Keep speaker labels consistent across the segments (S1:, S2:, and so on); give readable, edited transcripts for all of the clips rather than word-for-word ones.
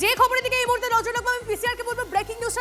S1: যে খবরের দিকে এই মুহূর্তে নজর রাখবো, আমি পিসিআর কে বলবো ব্রেকিং নিউজ।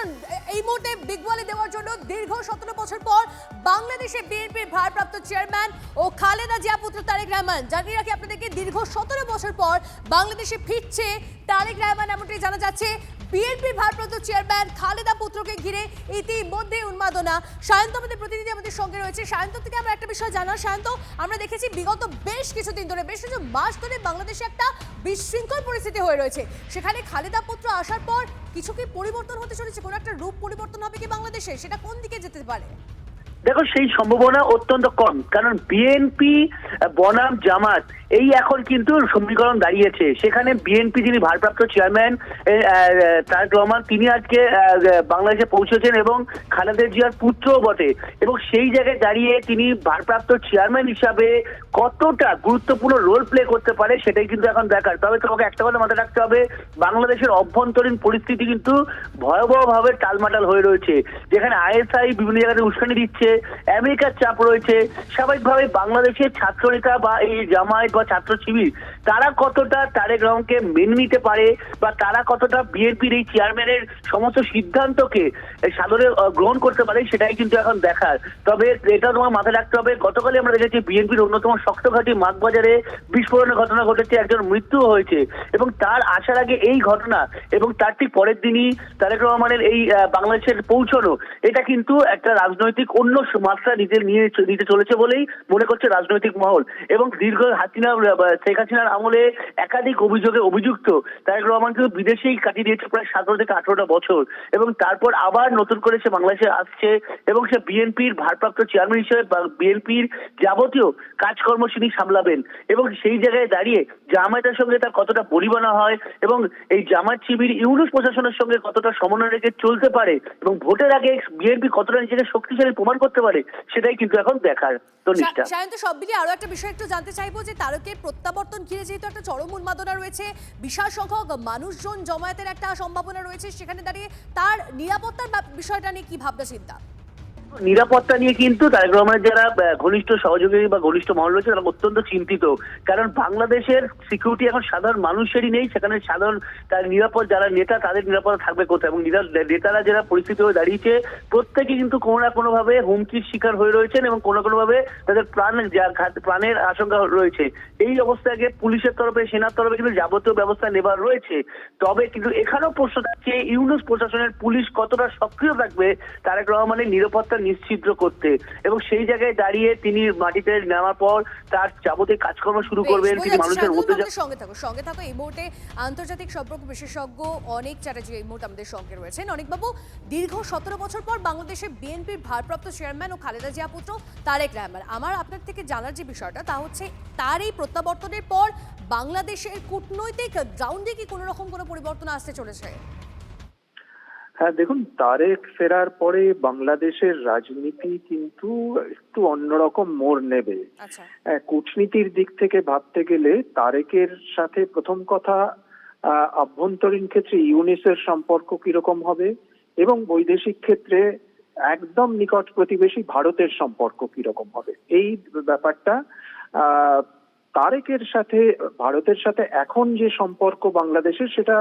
S1: এই মুহূর্তে বিগ ওয়ালে দেওয়ার জন্য দীর্ঘ 17 বছর পর বাংলাদেশে বিএনপির ভারপ্রাপ্ত চেয়ারম্যান ও খালেদা জিয়া পুত্র তারেক রহমান, জানিয়ে রাখি আপনাদেরকে দীর্ঘ 17 বছর পর বাংলাদেশে ফিরছে তারেক রহমান, এমনটাই জানা যাচ্ছে। বিএনপির ভারপ্রাপ্ত চেয়ারম্যান খালেদা পুত্রকে ঘিরে ইতিমধ্যে উন্মাদনা। সায়ন্ত আমাদের প্রতিনিধি আমাদের সঙ্গে রয়েছে। সায়ন্ত থেকে আমরা একটা বিষয় জানা, সায়ন্ত, আমরা দেখেছি বিগত বেশ কিছুদিন ধরে, বেশ কিছু মাস ধরে বাংলাদেশে একটা বিশৃঙ্খল পরিস্থিতি হয়ে রয়েছে। সেখানে খালেদা পুত্র আসার পর কিছু কি পরিবর্তন হতে চলেছে? কোনো একটা রূপ পরিবর্তন হবে কি বাংলাদেশে? সেটা কোন দিকে যেতে পারে?
S2: দেখো, সেই সম্ভাবনা অত্যন্ত কম, কারণ বিএনপি বনাম জামাত এই এখন কিন্তু সমীকরণ দাঁড়িয়েছে। সেখানে বিএনপি যিনি ভারপ্রাপ্ত চেয়ারম্যান তারেক রহমান, তিনি আজকে বাংলাদেশে পৌঁছেছেন এবং খালেদা জিয়ার পুত্রও বটে, এবং সেই জায়গায় দাঁড়িয়ে তিনি ভারপ্রাপ্ত চেয়ারম্যান হিসাবে কতটা গুরুত্বপূর্ণ রোল প্লে করতে পারে সেটাই কিন্তু এখন দেখার। তবে তোমাকে একটা কথা মাথায় রাখতে হবে, বাংলাদেশের অভ্যন্তরীণ পরিস্থিতি কিন্তু ভয়াবহভাবে টালমাটাল হয়ে রয়েছে। যেখানে আইএসআই বিভিন্ন জায়গাতে উস্কানি দিচ্ছে, আমেরিকার চাপ রয়েছে। স্বাভাবিকভাবে বাংলাদেশের ছাত্রনেতা বা এই জামায়াত বা ছাত্র শিবির তারা কতটা তারেক রহমানকে মেনে নিতে পারে, বা তারা কতটা বিএনপির এই চেয়ারম্যানের সমস্ত সিদ্ধান্তকে সাদরে গ্রহণ করতে পারে, সেটাই কিন্তু এখন দেখার। তবে এটা তোমার মাথায় রাখতে হবে, গতকালই আমরা দেখেছি বিএনপির অন্যতম শক্তঘাঁটি মাগবাজারে বিস্ফোরণের ঘটনা ঘটেছে, একজন মৃত্যু হয়েছে, এবং তার আসার আগে এই ঘটনা এবং তার ঠিক পরের দিনই তারেক রহমানের এই বাংলাদেশের পৌঁছানো, এটা কিন্তু একটা রাজনৈতিক অন্য মাত্রা নিতে চলেছে বলেই মনে করছে রাজনৈতিক মহল। এবং দীর্ঘ শেখ হাসিনার আমলে একাধিক অভিযোগে অভিযুক্ত তারেক রহমান কিন্তু বিদেশেই কাটিয়ে দিয়েছে প্রায় 17 থেকে 18টা বছর, এবং তারপর আবার নতুন করে সে বাংলাদেশে আসছে, এবং সে বিএনপির ভারপ্রাপ্ত চেয়ারম্যান হিসেবে বিএনপির যাবতীয় কাজকর্ম তিনি সামলাবেন। এবং সেই জায়গায় দাঁড়িয়ে জামায়াতের সঙ্গে তার কতটা বলিবানা হয়, এবং এই জামায়াত শিবির ইউনূস প্রশাসনের সঙ্গে কতটা সমন্বয় রেখে চলতে পারে, এবং ভোটের আগে বিএনপি কতটা নিজেকে শক্তিশালী প্রমাণ করতে পারে, সেটাই কিন্তু এখন দেখার।
S1: সায়ন্ত, সব মিলিয়ে আরো একটা বিষয় একটু জানতে চাইবো যে তারকের প্রত্যাবর্তন ঘিরে যেহেতু একটা চরম উন্মাদনা রয়েছে, বিশাল সংখ্যক মানুষজন জমায়েতের একটা সম্ভাবনা রয়েছে, সেখানে দাঁড়িয়ে তার নিরাপত্তার বিষয়টা নিয়ে কি ভাবনা চিন্তা?
S2: নিরাপত্তা নিয়ে কিন্তু তারেক রহমানের যারা ঘনিষ্ঠ সহযোগী বা ঘনিষ্ঠ মহল রয়েছে তারা অত্যন্ত চিন্তিত, কারণ বাংলাদেশের সিকিউরিটি এখন সাধারণ মানুষেরই নেই। সেখানে সাধারণ তার নিরাপদ যারা নেতা, তাদের নিরাপত্তা থাকবে কোথায়? এবং নেতারা যারা পরিস্থিতি হয়ে দাঁড়িয়েছে, প্রত্যেকে কিন্তু কোনো না কোনো ভাবে হুমকির শিকার হয়ে রয়েছেন, এবং কোনো কোনো ভাবে তাদের প্রাণের আশঙ্কা রয়েছে। এই অবস্থাকে পুলিশের তরফে, সেনার তরফে কিন্তু যাবতীয় ব্যবস্থা নেবার রয়েছে। তবে কিন্তু এখানেও প্রশ্ন থাকছে, ইউনূস প্রশাসনের পুলিশ কতটা সক্রিয় থাকবে তারেক রহমানের নিরাপত্তা নিশ্চিত করতে, এবং সেই জায়গায় দাঁড়িয়ে তিনি মাটিতে নামার পর তার যাবতীয় কাজকর্ম শুরু করবেন। তিনি মানুষের মধ্যে
S1: সঙ্গে থাকো। এই মুহূর্তে আন্তর্জাতিক সম্পর্ক বিশেষজ্ঞ অনিক চ্যাটার্জি এই মুহূর্তে আমাদের সঙ্গে রয়েছেন। অনিক বাবু, দীর্ঘ 17 বছর পর বাংলাদেশে বিএনপির ভারপ্রাপ্ত চেয়ারম্যান ও খালেদা জিয়া পুত্র তারেক রহমান, আমার আপনার থেকে জানার যে বিষয়টা তা হচ্ছে, তার এই প্রত্যাবর্তনের পর বাংলাদেশের কূটনৈতিক গ্রাউন্ডে কি কোনো রকম কোনো পরিবর্তন আসতে চলেছে?
S3: হ্যাঁ, দেখুন, তারেক ফেরার পরে বাংলাদেশের রাজনীতি কিন্তু একটু অন্যরকম মোড় নেবে। কূটনীতির দিক থেকে ভাবতে গেলে তারেকের সাথে প্রথম কথা আভ্যন্তরীণ ক্ষেত্রে ইউনিসের সম্পর্ক কিরকম হবে, এবং বৈদেশিক ক্ষেত্রে একদম নিকট প্রতিবেশী ভারতের সম্পর্ক কিরকম হবে, এই ব্যাপারটা তারেকের সাথে ভারতের সাথে এখন যে সম্পর্ক বাংলাদেশের, সেটা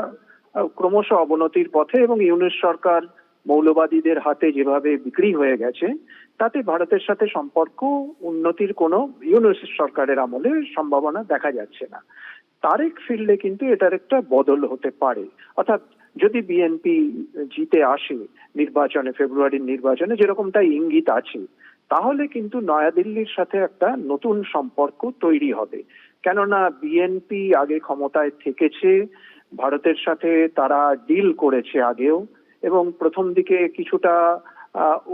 S3: ক্রমশ অবনতির পথে, এবং ইউনূস সরকার মৌলবাদীদের হাতে যেভাবে বিক্রি হয়ে গেছে, তাতে ভারতের সাথে সম্পর্ক উন্নতির কোনো ইউনূস সরকারের আমলে সম্ভাবনা দেখা যাচ্ছে না। তারেক ফিরলে কিন্তু এটার একটা বদল হতে পারে। অর্থাৎ যদি বিএনপি জিতে আসে নির্বাচনে, ফেব্রুয়ারির নির্বাচনে যেরকমটা ইঙ্গিত আছে, তাহলে কিন্তু নয়াদিল্লির সাথে একটা নতুন সম্পর্ক তৈরি হবে। কেননা বিএনপি আগে ক্ষমতায় থেকেছে, ভারতের সাথে তারা ডিল করেছে আগেও, এবং প্রথম দিকে কিছুটা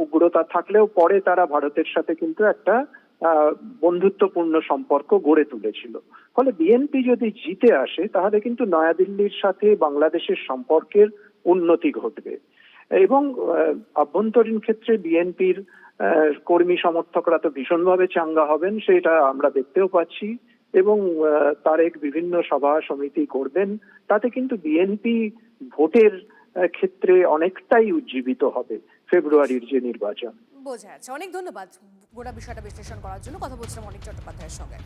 S3: উগ্রতা থাকলেও পরে তারা ভারতের সাথে কিন্তু একটা বন্ধুত্বপূর্ণ সম্পর্ক গড়ে তুলেছিল। ফলে বিএনপি যদি জিতে আসে, তাহলে কিন্তু নয়াদিল্লির সাথে বাংলাদেশের সম্পর্কের উন্নতি ঘটবে, এবং আভ্যন্তরীণ ক্ষেত্রে বিএনপির কর্মী সমর্থকরা তো ভীষণভাবে চাঙ্গা হবেন, সেটা আমরা দেখতেও পাচ্ছি, এবং তারেক বিভিন্ন সভা সমিতি করবেন, তাতে কিন্তু বিএনপি ভোটের ক্ষেত্রে অনেকটাই উজ্জীবিত হবে ফেব্রুয়ারির যে নির্বাচন।
S1: বোঝা যাচ্ছে। অনেক ধন্যবাদ গোটা বিষয়টা বিশ্লেষণ করার জন্য। কথা বলছিলাম অনিক চট্টোপাধ্যায়ের সঙ্গে।